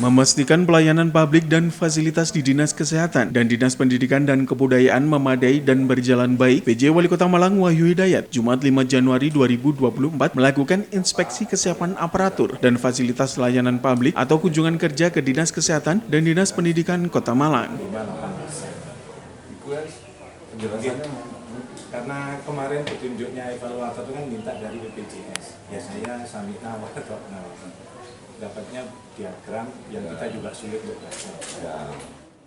Memastikan pelayanan publik dan fasilitas di Dinas Kesehatan dan Dinas Pendidikan dan Kebudayaan memadai dan berjalan baik, PJ Wali Kota Malang Wahyu Hidayat, Jumat 5 Januari 2024 melakukan inspeksi kesiapan aparatur dan fasilitas layanan publik atau kunjungan kerja ke Dinas Kesehatan dan Dinas Pendidikan Kota Malang. Karena kemarin petunjuknya evaluator itu kan minta dari BPJS, ya saya samina atau dapatnya diagram yang kita juga sulit untuk baca.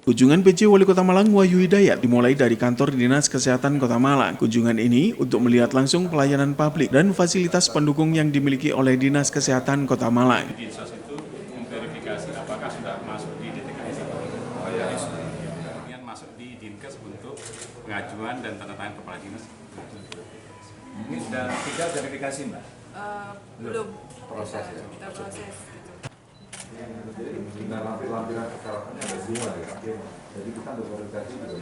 Kunjungan PJ Wali Kota Malang Wahyu Hidayat dimulai dari kantor Dinas Kesehatan Kota Malang. Kunjungan ini untuk melihat langsung pelayanan publik dan fasilitas pendukung yang dimiliki oleh Dinas Kesehatan Kota Malang. Dinsos itu memverifikasi apakah sudah masuk di DTKS atau kemudian masuk di Dinkes untuk pengajuan dan tanda tangan kepala dinas. Ini sudah tiga verifikasi, Mbak? Belum. Proses ya? Kita proses. Tinggal lampiran persyaratannya ada 2 ya. Jadi kita berkoordinasi juga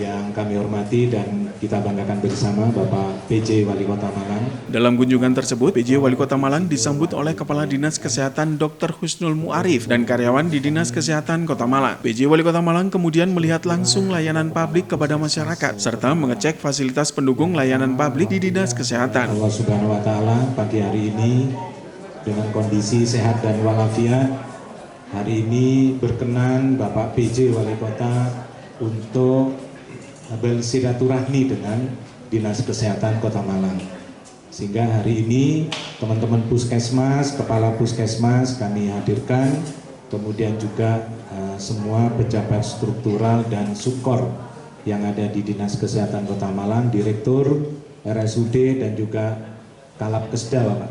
yang kami hormati dan kita banggakan bersama Bapak PJ Wali Kota Malang. Dalam kunjungan tersebut, PJ Wali Kota Malang disambut oleh Kepala Dinas Kesehatan Dr. Husnul Muarif dan karyawan di Dinas Kesehatan Kota Malang. PJ Wali Kota Malang kemudian melihat langsung layanan publik kepada masyarakat serta mengecek fasilitas pendukung layanan publik di Dinas Kesehatan. Allah Subhanahu wa taala pagi hari ini dengan kondisi sehat dan walafiat, hari ini berkenan Bapak PJ Wali Kota untuk bersilaturahmi dengan Dinas Kesehatan Kota Malang. Sehingga hari ini teman-teman puskesmas, kepala puskesmas kami hadirkan, kemudian juga semua pejabat struktural dan subkor yang ada di Dinas Kesehatan Kota Malang, Direktur, RSUD dan juga Kalapkesda, Bapak.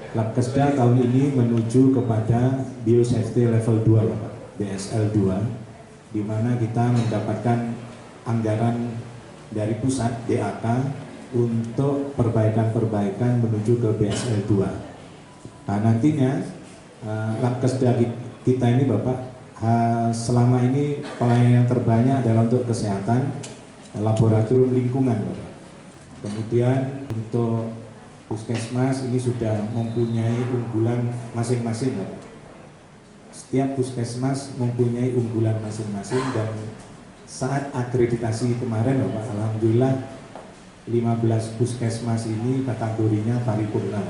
Kalapkesda tahun ini menuju kepada Biosafety Level 2, Bapak, BSL 2, di mana kita mendapatkan anggaran dari pusat DAK untuk perbaikan-perbaikan menuju ke BSL 2. Nah, nantinya Labkesda kita ini Bapak selama ini pelayanan yang terbanyak adalah untuk kesehatan, laboratorium lingkungan Bapak. Kemudian untuk puskesmas ini sudah mempunyai unggulan masing-masing Bapak. Setiap puskesmas mempunyai unggulan masing-masing dan saat akreditasi kemarin Bapak, alhamdulillah 15 puskesmas ini kategorinya paripurna.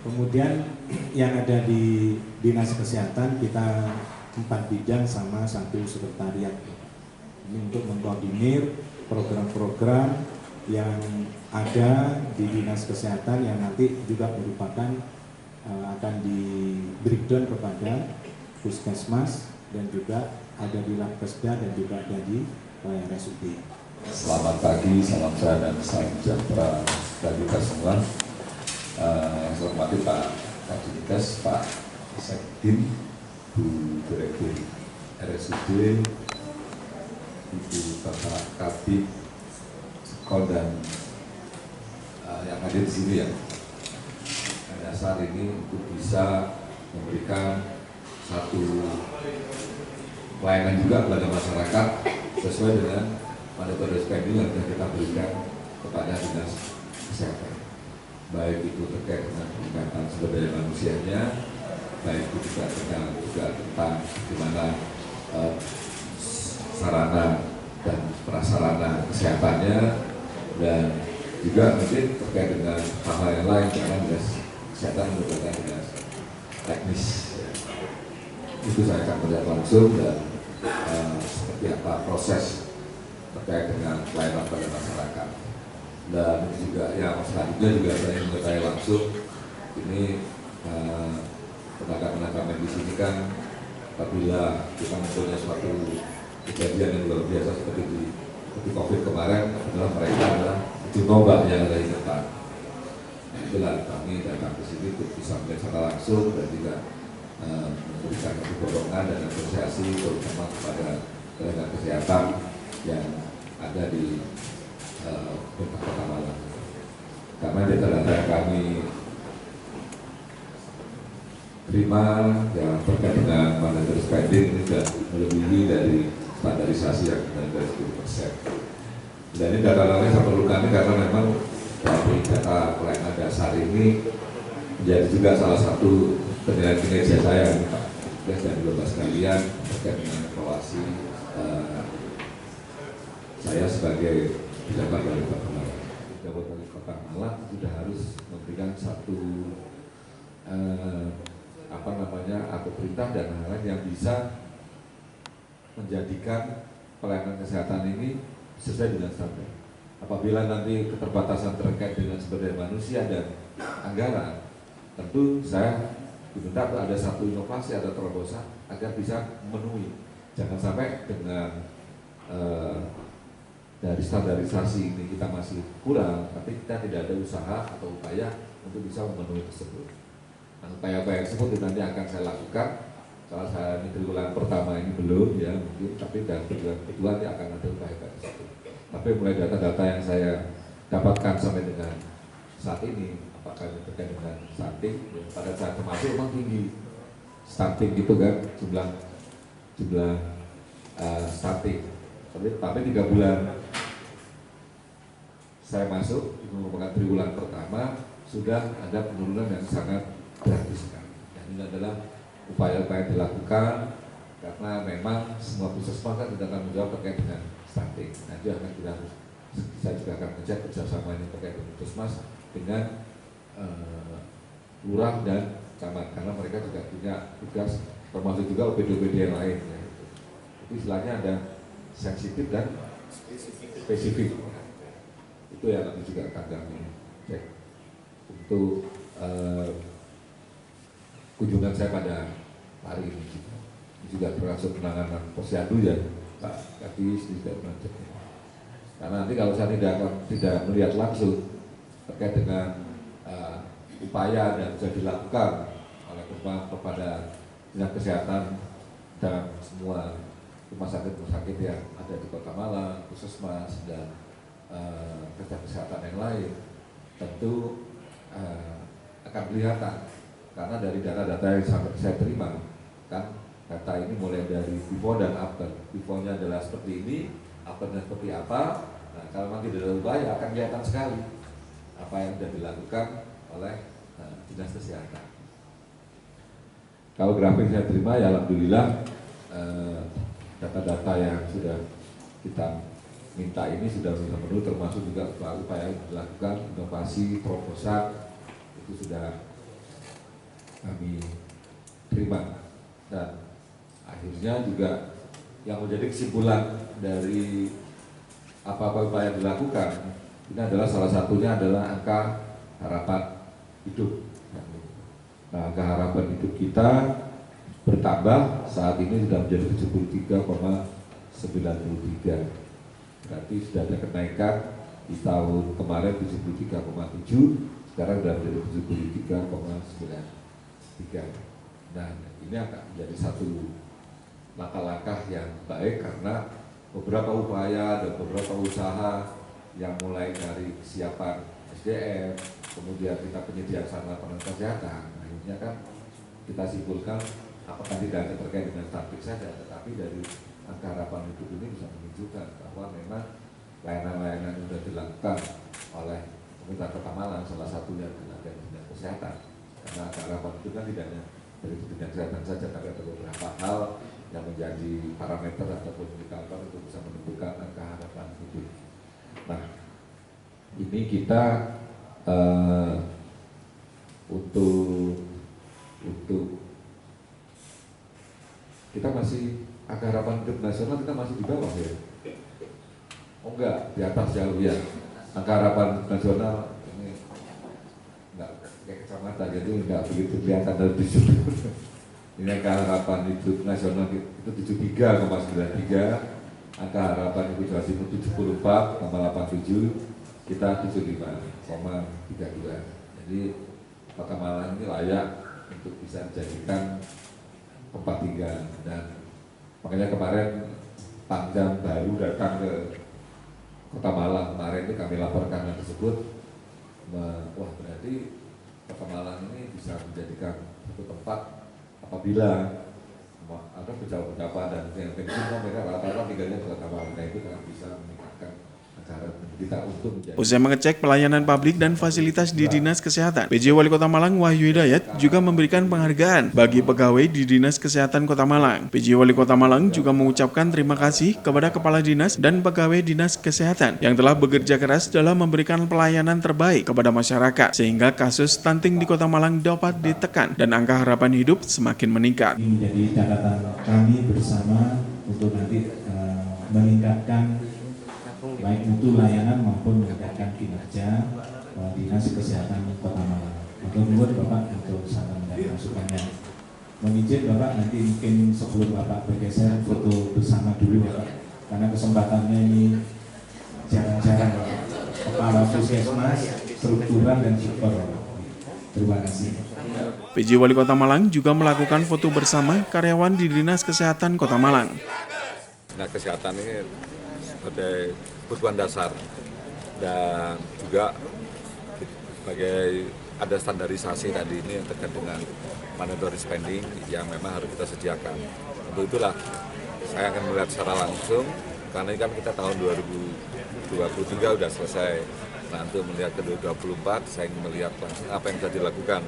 Kemudian yang ada di Dinas Kesehatan kita 4 bidang sama 1 sekretariat. Ini untuk mengkoordinir program-program yang ada di Dinas Kesehatan yang nanti juga merupakan akan di breakdown kepada puskesmas dan juga ada di Labkesda dan juga ada di RSUD. Selamat pagi, salam sehat dan salam sejahtera bagi kita semua. Yang saya hormati Pak Kadinkes, Pak Sekdim, Bu Direktur RSUD, Ibu Bapak Kabid, Sekol dan yang hadir di sini ya. Dasar ini untuk bisa memberikan satu pelayanan juga kepada masyarakat sesuai dengan mandatory spending yang sudah kita berikan kepada Dinas Kesehatan. Baik itu terkait dengan peningkatan sumber daya manusianya, baik itu juga tentang bagaimana sarana dan prasarana kesehatannya, dan juga mungkin terkait dengan hal-hal yang lain karena Dinas Kesehatan merupakan dinas teknis. Itu saya akan melihat langsung dan seperti apa proses terkait dengan pelayanan pada masyarakat. Dan juga yang selanjutnya juga saya mengetahui langsung ini tenaga-tenaga medis ini kan apabila kita mempunyai suatu kejadian yang luar biasa seperti di COVID kemarin adalah mereka adalah uji tombak yang ada di depan. Itulah kami datang ke sini untuk bisa melihat secara langsung dan juga memberikan dorongan dan apresiasi terutama kepada tenaga kesehatan yang ada di Kota Malang. Karena data-data yang kami terima yang terkait dengan mandatory spending ini sudah melebihi dari standarisasi yang dari 10%. Dan ini data-data yang saya perlukan karena memang dari data pelayanan dasar ini menjadi juga salah satu penilaian kinerja saya, Pak dan Bapak sekalian, terkait dengan evaluasi saya sebagai pejabat wali kota Malang. Pejabat wali kota Malang sudah harus memberikan satu atau perintah dan hal-hal yang bisa menjadikan pelayanan kesehatan ini sesuai dengan standar. Apabila nanti keterbatasan terkait dengan sumber daya manusia dan anggaran, tentu saya diminta ada satu inovasi, ada terobosan agar bisa memenuhi. Jangan sampai dengan dari standarisasi ini kita masih kurang, tapi kita tidak ada usaha atau upaya untuk bisa memenuhi tersebut. Nah, upaya-upaya tersebut nanti akan saya lakukan. Kalau saya ini triwulan pertama ini belum ya mungkin, tapi dalam triwulan kedua ini akan ada upaya-upaya tersebut. Tapi mulai data-data yang saya dapatkan sampai dengan saat ini, apakah itu terkait dengan stunting, pada saat termasuk memang tinggi stunting gitu kan, jumlah stunting. Tapi 3 bulan saya masuk, itu merupakan triwulan pertama, sudah ada penurunan yang sangat drastis sekali. Dan ini adalah upaya-upaya yang dilakukan karena memang semua puskesmas kan tidak akan menjawab terkait dengan stunting. Nanti akan kita harus, saya juga akan ngecek kerjasama ini terkait dengan puskesmas dengan lurah dan camat, karena mereka juga punya tugas, termasuk juga OPD-OPD yang lain. Ya. Itu istilahnya ada sensitif dan spesifik. Itu yang nanti juga akan kami cek untuk kunjungan saya pada hari ini juga termasuk penanganan posyandu ya Pak Kadis tidak pernah cek. Karena nanti kalau saya tidak melihat langsung terkait dengan upaya dan bisa dilakukan oleh kepada dinas kesehatan dan semua rumah sakit yang ada di Kota Malang, puskesmas dan kerja kesehatan yang lain, tentu akan kelihatan karena dari data-data yang saya terima kan, data ini mulai dari before dan after. Before-nya adalah seperti ini, after-nya seperti apa. Nah, kalau memang tidak ada upaya akan kelihatan sekali apa yang sudah dilakukan oleh dinas kesehatan. Kalau grafik saya terima ya alhamdulillah data-data yang sudah kita minta ini sudah memenuhi, termasuk juga upaya yang dilakukan, inovasi, terobosan itu sudah kami terima. Dan akhirnya juga yang menjadi kesimpulan dari apa-apa upaya yang dilakukan ini adalah salah satunya adalah angka harapan hidup. Nah, angka harapan hidup kita bertambah saat ini sudah menjadi 73,93. Berarti sudah ada kenaikan di tahun kemarin 73,7, sekarang sudah menjadi 73,93. Dan ini akan menjadi satu langkah-langkah yang baik karena beberapa upaya dan beberapa usaha yang mulai dari kesiapan SDM, kemudian kita penyediaan sarana pelayanan kesehatan, akhirnya kan kita simpulkan apakah tidak hanya terkait dengan stunting saja, tetapi dari angka harapan hidup ini bisa menunjukkan bahwa memang layanan-layanan yang sudah dilakukan oleh pemerintah Kota Malang, salah satunya adalah dari dinas kesehatan. Karena angka harapan hidup kan tidak hanya dari dinas kesehatan saja, tapi ada beberapa hal yang menjadi parameter ataupun indikator untuk bisa menentukan angka harapan hidup. Nah, ini kita untuk kita masih angka harapan hidup nasional kita masih di bawah ya. Oh enggak, di atas jauh ya. Angka harapan nasional ini enggak kayak kecamatan, jadi enggak begitu kelihatan dari disub. Ini angka harapan hidup nasional itu 73,93. Angka harapan hidup Jawa Timur 74,87, kita 75,32. Jadi Kota Malang ini layak untuk bisa dijadikan tempat tinggal. Dan makanya kemarin Pangdam baru datang ke Kota Malang kemarin itu kami laporkan hal tersebut. Wah, berarti Kota Malang ini bisa menjadikan satu tempat apabila ada pejabat dan yang penting mereka rata-rata tinggalnya di Kota Malang, itu akan bisa meningkatkan acara kita untuk menjadi. Usai mengecek pelayanan publik dan fasilitas di Dinas Kesehatan, PJ Wali Kota Malang Wahyu Hidayat juga memberikan penghargaan bagi pegawai di Dinas Kesehatan Kota Malang. PJ Wali Kota Malang juga mengucapkan terima kasih kepada Kepala Dinas dan pegawai Dinas Kesehatan yang telah bekerja keras dalam memberikan pelayanan terbaik kepada masyarakat, sehingga kasus stunting di Kota Malang dapat ditekan dan angka harapan hidup semakin meningkat. Ini menjadi catatan kami bersama untuk nanti meningkatkan baik mutu layanan maupun meningkatkan kinerja Dinas Kesehatan Kota Malang. Menurut Bapak untuk saran dan masukannya. Mohon izin Bapak, nanti mungkin sebelum Bapak bergeser foto bersama dulu Bapak, karena kesempatannya ini jarang-jarang Bapak. Kepala Puskesmas, struktural dan super. Terima kasih. PJ Wali Kota Malang juga melakukan foto bersama karyawan di Dinas Kesehatan Kota Malang. Nah, kesehatan ini sebagai kebutuhan dasar dan juga sebagai ada standarisasi tadi ini yang terkait dengan mandatory spending yang memang harus kita sediakan. Untuk itulah saya akan melihat secara langsung, karena ini kan kita tahun 2023 sudah selesai. Nah, untuk melihat ke 2024 saya ingin melihat langsung apa yang bisa dilakukan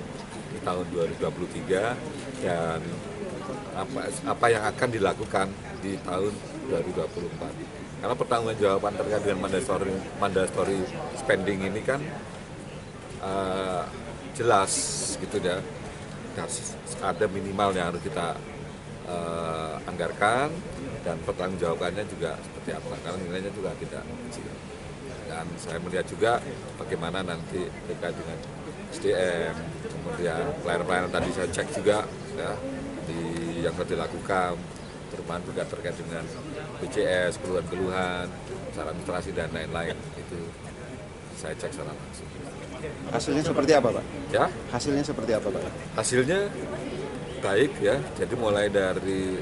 di tahun 2023 dan apa yang akan dilakukan di tahun 2024. Karena pertanggungjawaban terkait dengan mandatory spending ini kan jelas gitu ya. Ada minimal yang harus kita anggarkan dan pertanggungjawabannya juga seperti apa. Karena nilainya juga tidak kecil. Dan saya melihat juga bagaimana nanti terkait dengan SDM, kemudian pelayanan tadi saya cek juga ya, yang sudah dilakukan, terutama juga terkait dengan BCS, keluhan-keluhan, secara administrasi dan lain-lain, itu saya cek secara langsung. Hasilnya seperti apa Pak? Ya? Hasilnya seperti apa Pak? Hasilnya baik ya, jadi mulai dari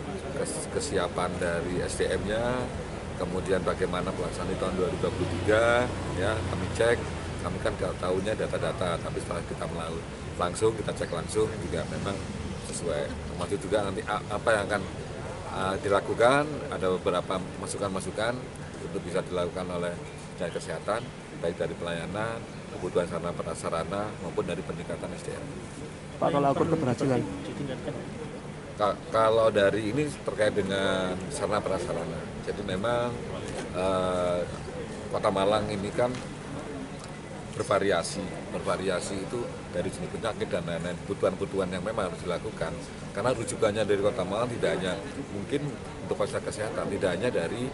kesiapan dari SDM-nya, kemudian bagaimana pelaksanaan tahun 2023, ya kami cek, kami kan tahunya data-data, tapi setelah kita langsung, kita cek langsung juga memang sesuai. Termasuk juga nanti apa yang akan dilakukan, ada beberapa masukan-masukan untuk bisa dilakukan oleh Dinas Kesehatan, baik dari pelayanan, kebutuhan sarana prasarana maupun dari peningkatan SDM. Pak, kalau ukur keberhasilan? Kalau dari ini terkait dengan sarana prasarana, jadi memang Kota Malang ini kan bervariasi itu dari jenis penyakit dan lain-lain, kebutuhan-kebutuhan yang memang harus dilakukan. Karena rujukannya dari Kota Malang tidak hanya mungkin untuk fasilitas kesehatan, tidak hanya dari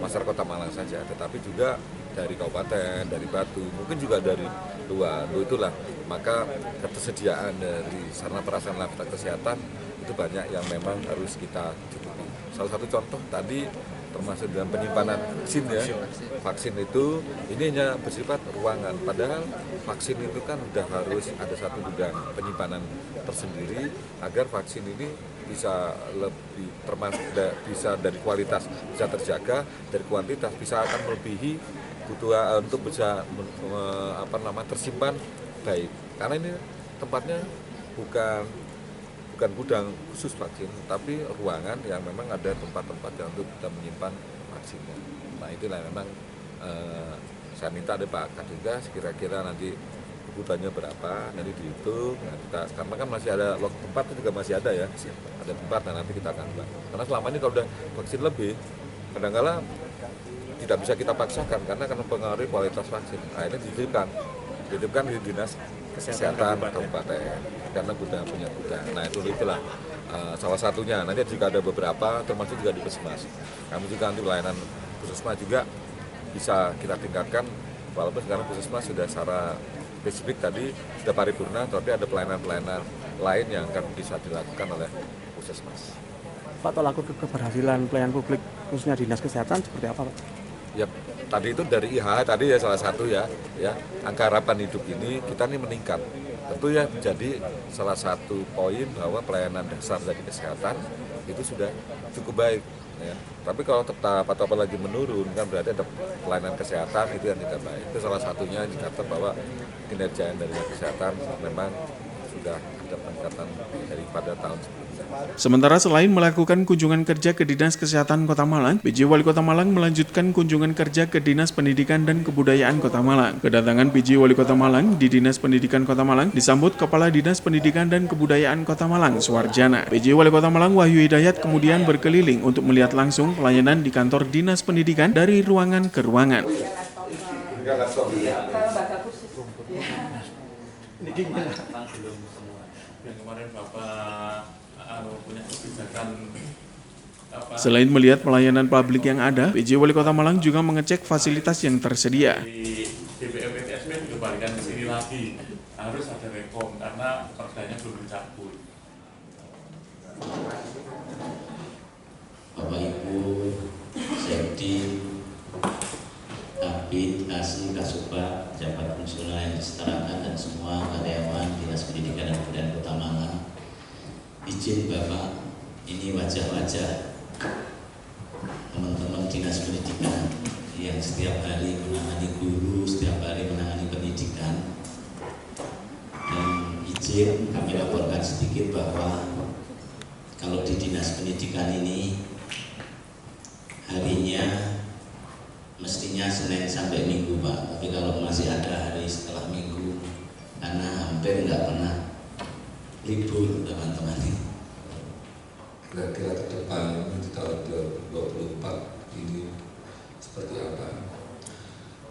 masyarakat Kota Malang saja, tetapi juga dari kabupaten, dari Batu, mungkin juga dari luar. Itulah maka ketersediaan dari sarana prasarana kesehatan itu banyak yang memang harus kita cukupi. Salah satu contoh tadi termasuk dalam penyimpanan vaksin ya. Vaksin itu ini hanya bersifat ruangan, padahal vaksin itu kan sudah harus ada satu gudang penyimpanan tersendiri agar vaksin ini bisa lebih termasuk bisa dari kualitas bisa terjaga, dari kuantitas bisa akan melebihi kebutuhan untuk bisa tersimpan baik. Karena ini tempatnya bukan gudang khusus vaksin, tapi ruangan yang memang ada tempat-tempat yang untuk kita menyimpan vaksinnya. Nah itulah memang saya minta dari Pak Kadinkas kira-kira nanti kebutuhannya berapa, nanti dihitung. Nah, karena kan masih ada tempat itu juga masih ada ya, ada tempat, nah nanti kita akan buat. Karena selama ini kalau udah vaksin lebih, kadang-kadang tidak bisa kita paksakan karena akan mempengaruhi kualitas vaksin. Akhirnya dititipkan di Dinas Kesehatan Kabupaten karena gudang punya gudang. Nah itulah salah satunya. Nanti juga ada beberapa, termasuk juga di Puskesmas. Kami juga nanti pelayanan Puskesmas juga bisa kita tingkatkan. Walaupun sekarang Puskesmas sudah secara spesifik tadi sudah paripurna, tapi ada pelayanan-pelayanan lain yang akan bisa dilakukan oleh Puskesmas. Pak, tolak ukur keberhasilan pelayanan publik khususnya Dinas Kesehatan seperti apa Pak? Ya, tadi itu dari IHH tadi ya salah satu ya angka harapan hidup ini kita nih meningkat. Tentu ya jadi salah satu poin bahwa pelayanan dasar dari kesehatan itu sudah cukup baik. Ya. Tapi kalau tetap atau apalagi menurun kan berarti ada pelayanan kesehatan itu yang tidak baik. Itu salah satunya indikator bahwa kinerja dari kesehatan memang sudah ada peningkatan daripada tahun sebelumnya. Sementara selain melakukan kunjungan kerja ke Dinas Kesehatan Kota Malang, PJ Wali Kota Malang melanjutkan kunjungan kerja ke Dinas Pendidikan dan Kebudayaan Kota Malang. Kedatangan PJ Wali Kota Malang di Dinas Pendidikan Kota Malang disambut Kepala Dinas Pendidikan dan Kebudayaan Kota Malang, Suwarjana. PJ Wali Kota Malang Wahyu Hidayat kemudian berkeliling untuk melihat langsung pelayanan di kantor Dinas Pendidikan dari ruangan ke ruangan. Yang kemarin Bapak punya kebijakan Selain melihat pelayanan publik yang ada, PJ Wali Kota Malang juga mengecek fasilitas yang tersedia. di DPM-PTSP dikembalikan ke sini lagi, harus ada rekom karena perdanya belum dicabut. Bapak Ibu, Sekdi, Kabid, Kasih, Kasubag, jabat fungsional yang disetarakan dan semua karyawan Dinas Pendidikan dan Kebudayaan Kota Malang. Izin Bapak, ini wajah-wajah teman-teman Dinas Pendidikan yang setiap hari menangani guru, setiap hari menangani pendidikan. Dan izin kami laporkan sedikit bahwa kalau di Dinas Pendidikan ini harinya mestinya Senin sampai Minggu Pak, tapi kalau masih ada hari setelah Minggu karena hampir nggak pernah libur teman-teman. Kira-kira ke depan di tahun 2024 ini seperti apa?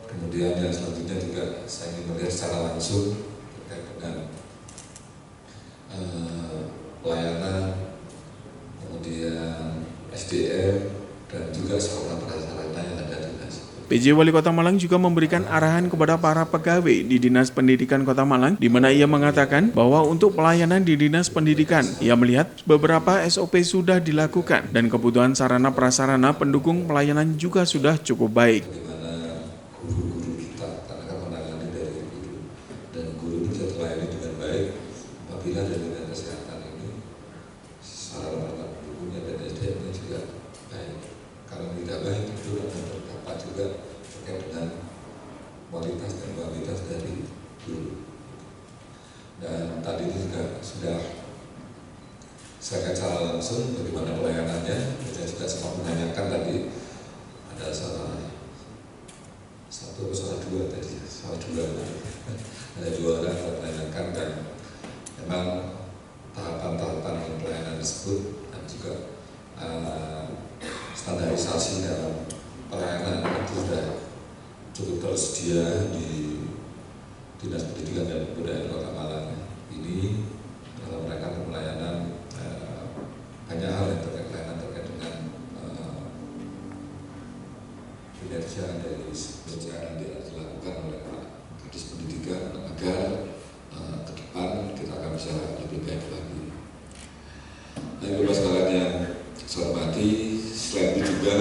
Kemudian yang selanjutnya juga saya ingin melihat secara langsung terkait dengan pelayanan, kemudian SDM dan juga sarana prasarana yang ada di Dinas. PJ Wali Kota Malang juga memberikan arahan kepada para pegawai di Dinas Pendidikan Kota Malang, di mana ia mengatakan bahwa untuk pelayanan di Dinas Pendidikan, ia melihat beberapa SOP sudah dilakukan dan kebutuhan sarana prasarana pendukung pelayanan juga sudah cukup baik. Bagaimana guru-guru kita, karena kan menangani dari guru, dan guru bisa terlayani dengan baik apabila dari Dinas Kesehatan ini sarana pendukungnya dan SDM-nya juga baik. Kalau tidak baik itu akan terdapat juga terkait dengan kualitas dan kualitas dari guru. Dan tadi ini juga sudah saya akan secara langsung bagaimana pelayanannya. Saya juga sempat menanyakan tadi ada salah dua ada dua orang yang menanyakan, dan memang tahapan-tahapan pelayanan tersebut dan juga standarisasi dalam pelayanan itu sudah cukup tersedia di Dinas Pendidikan dan Kebudayaan Kota Malang ini dalam rangka pelayanan. Banyak hal yang terkait pelayanan terkait dengan kinerja dari pekerjaan yang dilakukan oleh Pak Kadis Pendidikan agar ke depan kita akan bisa lebih baik lagi. Nah, Bapak sekalian yang saya hormati, selain itu juga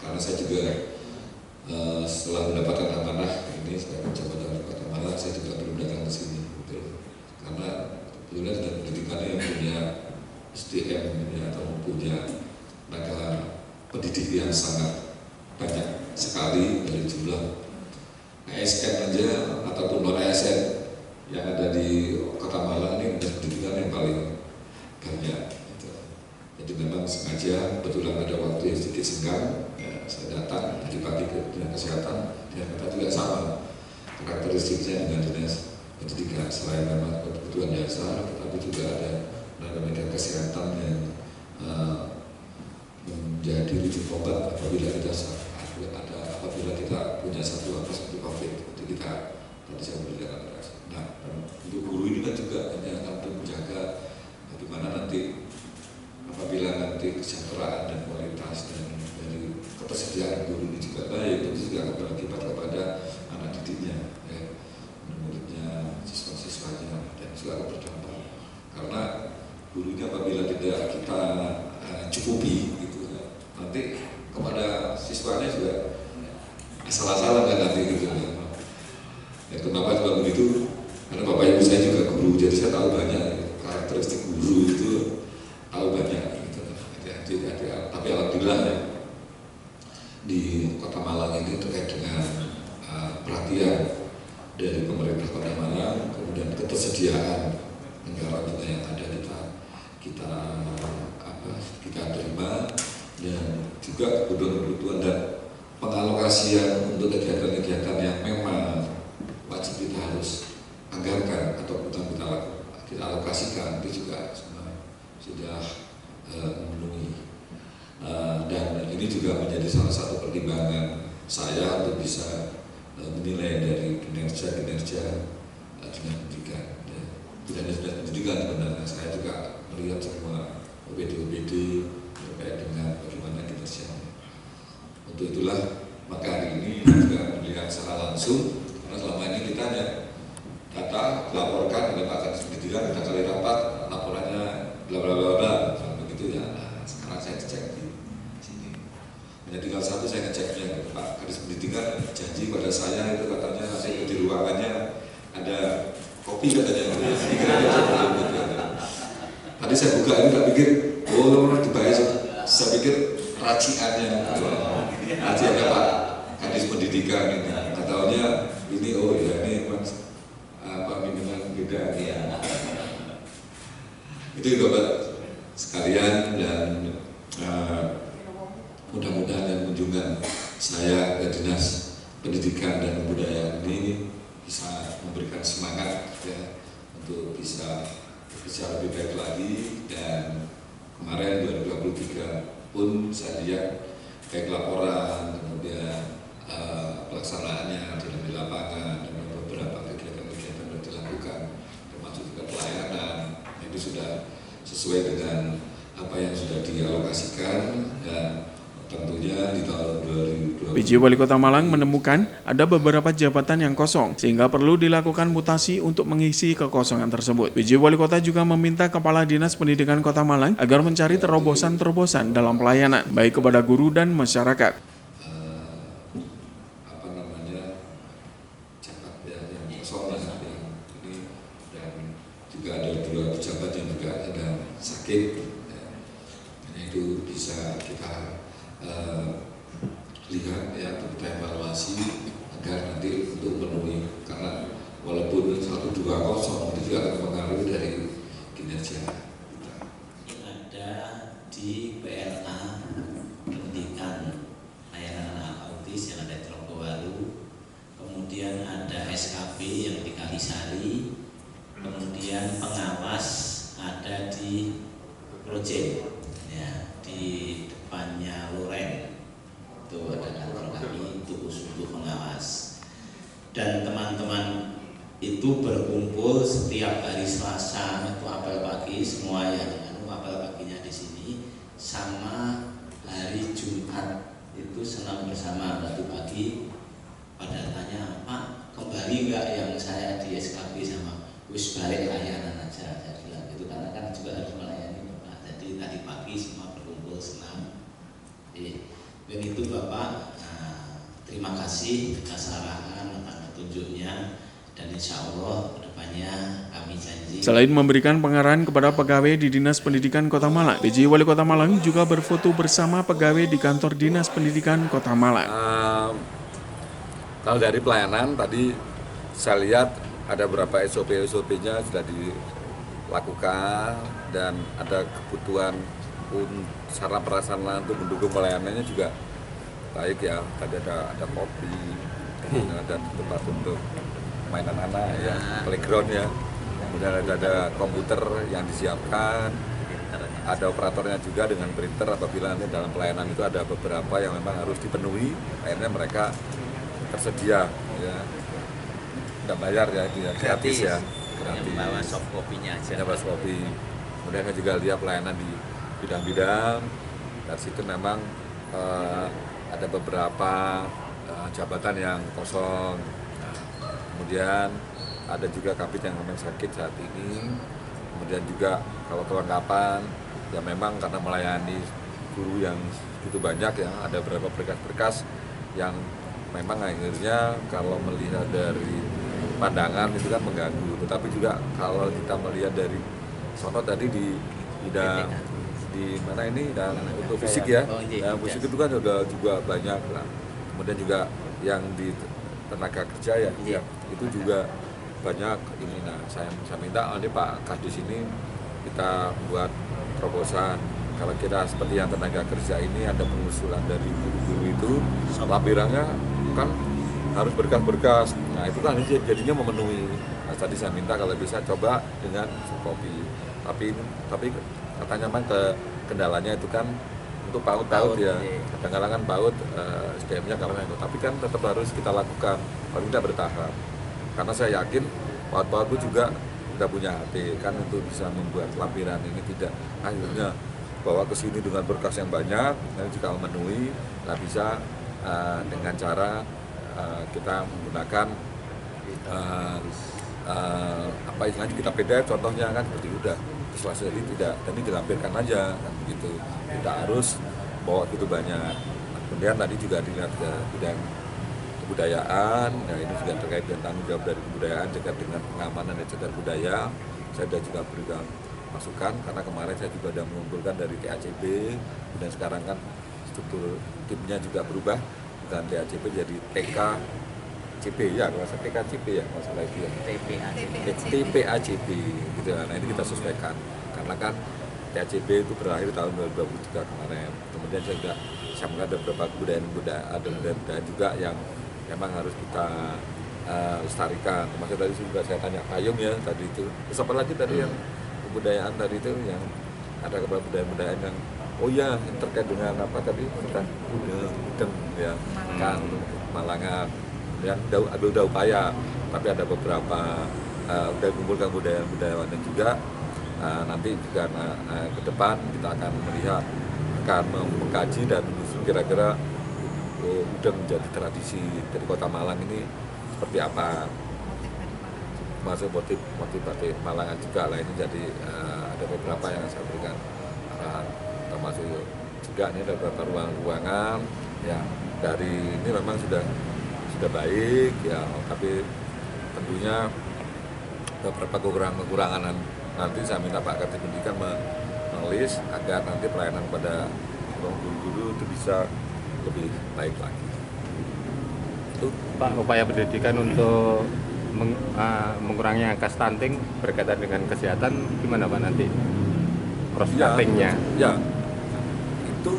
karena saya juga setelah mendapatkan amanah ini sebagai pejabat dari Kota Malang, saya juga belum datang ke sini, betul. Karena kebetulan Dinas Pendidikannya yang punya SDM ya, atau punya tenaga pendidik yang sangat banyak sekali dari jumlah ASN aja ataupun non ASN yang ada di Kota Malang ini Dinas Pendidikan yang paling banyak. Jadi memang sengaja kebetulan ada waktu yang sedikit senggang, ya, saya datang dari pagi ke Dinas Kesehatan, dan kita juga sama karakteristiknya dengan Dinas Pendidikan. Selain memang kebutuhan dasar, tetapi juga ada tenaga kesehatan yang menjadi ujung tombak apabila kita punya satu COVID. Jadi kita tadi saya berikan. Nah, untuk guru ini kan juga hanya akan menjaga bagaimana nanti apabila nanti kesejahteraan dan kualitas dan dari ketersediaan guru ini juga baik, tentu juga akan berakibat kepada anak didiknya, ya, murid-muridnya, siswa-siswanya, dan juga akan berdampak. Karena gurunya apabila tidak kita cukupi, gitu, nanti kepada siswanya juga asal-asalan kan nanti gitu. Dan kenapa juga begitu? Karena bapak ibu saya juga guru, jadi saya tahu banyak karakteristik guru itu. Tahu banyak gitu. Tapi alhamdulillah ya, di Kota Malang ini terkait dengan perhatian dari pemerintah Kota Malang, kemudian ketersediaan anggaran juga yang ada kita terima, dan juga kebutuhan dan pengalokasian untuk kegiatan-kegiatan yang memang wajib kita harus anggarkan atau kita alokasikan itu juga sudah memenuhi. Dan ini juga menjadi salah satu pertimbangan saya untuk bisa menilai dari kinerja dinas pendidikan. Tidak hanya dinas pendidikan, sebenarnya saya juga melihat semua OPD terkait dengan bagaimana kinerjanya. Untuk itulah maka hari ini juga melihat secara langsung, karena selama ini kita hanya data laporkan oleh Pak Kadis Pendidikan, kita kali rapat laporannya bla bla bla bla begitu ya. Nah, sekarang saya cek di sini. Hanya tinggal satu saya ngeceknya, Pak Kadis Pendidikan janji pada saya itu katanya nanti di ruangannya ada kopi katanya. Tadi saya buka ini tak pikir, oh dibayar. Saya pikir raciannya Pak Kadis Pendidikan ini. Katanya ini oh ya ini minuman beda ya. Itu Bapak sekalian, dan mudah-mudahan dan kunjungan saya ke Dinas Pendidikan dan Kebudayaan ini bisa memberikan semangat ya untuk bisa bekerja lebih baik lagi. Dan kemarin 2023 pun saya lihat baik laporan, kemudian pelaksanaannya di lapangan, dan beberapa kegiatan-kegiatan yang dilakukan, termasuk juga pelayanan, itu sudah sesuai dengan apa yang sudah dialokasikan. Dan tentunya di tahun 2020 PJ Wali Kota Malang menemukan ada beberapa jabatan yang kosong sehingga perlu dilakukan mutasi untuk mengisi kekosongan tersebut. PJ Wali Kota juga meminta Kepala Dinas Pendidikan Kota Malang agar mencari terobosan-terobosan dalam pelayanan baik kepada guru dan masyarakat. Juga ada 2 pejabat yang juga sedang sakit, itu bisa kita lihat ya, untuk kita evaluasi agar nanti untuk memenuhi, karena walaupun 1-2 kosong itu juga akan mengaruhi dari kinerja kita. Ada di PLA Pendidikan Layanan Anak Autis yang ada di Trogowaru, kemudian ada SKB yang di Kalisari, kemudian pengawas ada di Projen ya, di depannya Loren itu ada kantor kami itu khusus untuk pengawas. Dan teman-teman itu berkumpul setiap hari Selasa itu apel pagi, semua yang apel paginya di sini, sama hari Jumat itu senam bersama waktu pagi. Pada tanya, Pak kembali nggak yang saya di SKB sama wis balik layanan aja, saya bilang gitu, karena kan juga harus melayani Bapak. Jadi tadi pagi semua berkumpul senam. Dan itu Bapak, terima kasih atas arahan, atas petunjuknya, dan insya Allah kedepannya kami janji. Selain memberikan pengarahan kepada pegawai di Dinas Pendidikan Kota Malang, PJ Wali Kota Malang juga berfoto bersama pegawai di kantor Dinas Pendidikan Kota Malang. Kalau dari pelayanan tadi saya lihat ada beberapa SOP-nya sudah dilakukan, dan ada kebutuhan sarana prasarana untuk mendukung pelayanannya juga baik ya. Tadi ada kopi, ada tempat untuk mainan anak ya, playground ya, kemudian ada komputer yang disiapkan, ada operatornya juga dengan printer apabila nanti dalam pelayanan itu ada beberapa yang memang harus dipenuhi, akhirnya mereka tersedia ya. Tidak bayar ya, itu ya, gratis ya, gratis. Bawa soft kopinya aja. Bawa soft kopi. Kemudian saya juga lihat pelayanan di bidang-bidang. Dari situ memang ada beberapa jabatan yang kosong. Nah, kemudian ada juga kabit yang memang sakit saat ini. Kemudian juga kalau kelengkapan, ya memang karena melayani guru yang begitu banyak ya, ada beberapa berkas-berkas yang memang akhirnya kalau melihat dari pandangan itu kan mengganggu, tetapi juga kalau kita melihat dari sono tadi di bidang di mana ini, dan untuk fisik ya, yang fisik itu kan udah juga banyak lah. Kemudian juga yang di tenaga kerja ya, itu juga banyak ini. Nah, saya minta nanti Pak Kadis ini kita buat terobosan. Kalau kita seperti yang tenaga kerja ini ada pengusulan dari guru-guru itu, lampirannya kan harus berkas-berkas. Nah itu kan jadinya memenuhi. Nah, tadi saya minta kalau bisa coba dengan kopi. Tapi katanya memang kendalanya itu kan untuk PAUD ya. Kadang-kadang kan PAUD SDM-nya kalau itu. Tapi kan tetap harus kita lakukan. Paling tidak bertahap. Karena saya yakin PAUD itu juga sudah punya hati kan untuk bisa membuat lampiran ini tidak akhirnya bawa ke sini dengan berkas yang banyak, dan jika memenuhi, nah bisa dengan cara kita menggunakan apa istilahnya kita PDF contohnya kan seperti udah selesai tidak, dan ini dilampirkan aja kan begitu, tidak harus bawa gitu banyak. Kemudian tadi juga dilihat ke bidang kebudayaan, nah ini juga terkait dengan tanggung jawab dari kebudayaan terkait dengan pengamanan dan cagar budaya. Saya sudah juga berikan masukan karena kemarin saya juga sudah mengumpulkan dari TACP, dan sekarang kan struktur timnya juga berubah, bukan TACP jadi TKCP ya, kalau saya TKCP ya masalah itu ya, TPACP gitu. Nah ini kita sesuaikan karena kan TACP itu berakhir tahun 2023 kemarin. Kemudian saya juga ada beberapa kebudayaan juga yang memang harus kita lestarikan. Maksudnya tadi juga saya tanya payung ya tadi itu. Terus apa lagi tadi yang kebudayaan tadi itu yang ada kebudayaan yang yang terkait dengan apa tadi kita udeng ya kan Malangan, kemudian ada upaya, tapi ada beberapa udah kumpulkan budaya-budayawannya juga. Nanti juga ke depan kita akan melihat, akan mengkaji dan menyusun kira-kira udeng menjadi tradisi dari Kota Malang ini seperti apa, masuk motif batik Malangan juga lah. Ini jadi ada beberapa yang saya berikan arahan, termasuk juga ini ada beberapa ruangan yang dari ini memang sudah baik ya, tapi tentunya beberapa kekurangan nanti saya minta Pak Kadis Pendidikan menulis agar nanti pelayanan pada guru-guru itu bisa lebih baik lagi. Itu Pak, upaya pendidikan untuk mengurangi angka stunting berkaitan dengan kesehatan gimana Pak nanti cross-cuttingnya? Ya, itu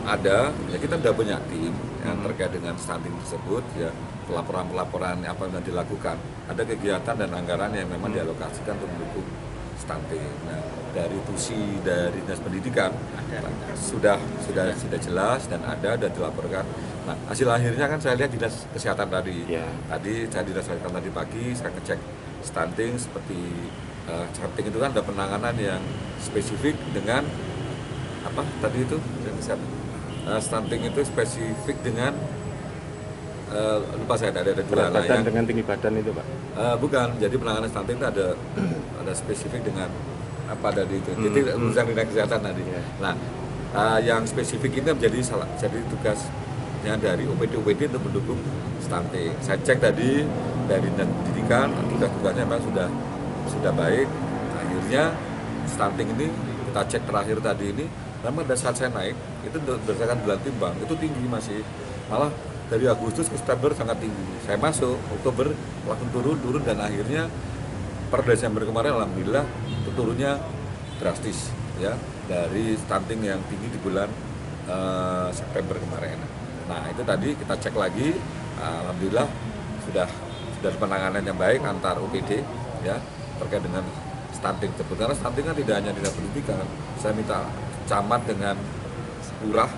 ada, ya kita sudah punya tim yang terkait dengan stunting tersebut ya, pelaporan apa yang dilakukan, ada kegiatan dan anggaran yang memang dialokasikan untuk mendukung stunting. Nah, dari TUSI dari Dinas Pendidikan sudah jelas dan ada dan dilaporkan. Nah, hasil akhirnya kan saya lihat Dinas Kesehatan tadi. Tadi saya Dinas Kesehatan tadi pagi saya ngecek stunting seperti stunting itu kan ada penanganan yang spesifik dengan apa tadi itu stunting itu spesifik dengan lupa saya ada dua lah ya. Dengan tinggi badan itu Pak? Bukan, jadi penanganan stunting itu ada spesifik dengan apa tadi itu. Jadi urusan Dinas Kesehatan tadi. Nah, yang spesifik ini jadi tugasnya dari OPD untuk mendukung stunting. Saya cek tadi dari Dinas Pendidikan, tugas-tugasnya memang sudah baik. Akhirnya stunting ini kita cek terakhir tadi ini, memang pada saat saya naik itu berdasarkan bulan timbang itu tinggi masih, malah dari Agustus ke September sangat tinggi. Saya masuk Oktober langsung turun dan akhirnya per Desember kemarin alhamdulillah turunnya drastis ya, dari stunting yang tinggi di bulan September kemarin. Nah itu tadi kita cek lagi, alhamdulillah sudah penanganan yang baik antar OPD ya terkait dengan stunting tersebut. Karena stunting kan tidak hanya Dinas Pendidikan, saya minta camat dengan lurah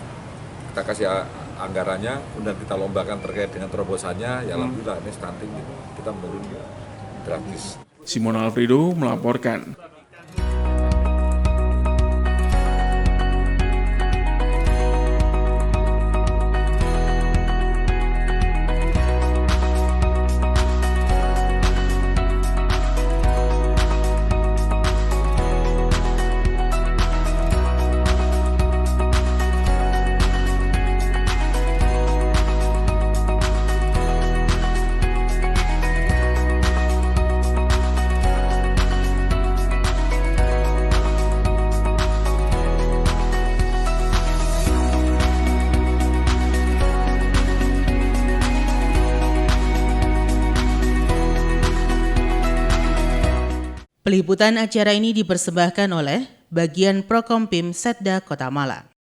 kita kasih anggarannya, kemudian kita lombakan terkait dengan terobosannya. Ya alhamdulillah ini stunting kita menurun gratis. Simon Alfredo melaporkan. Peliputan acara ini dipersembahkan oleh Bagian Prokompim Setda Kota Malang.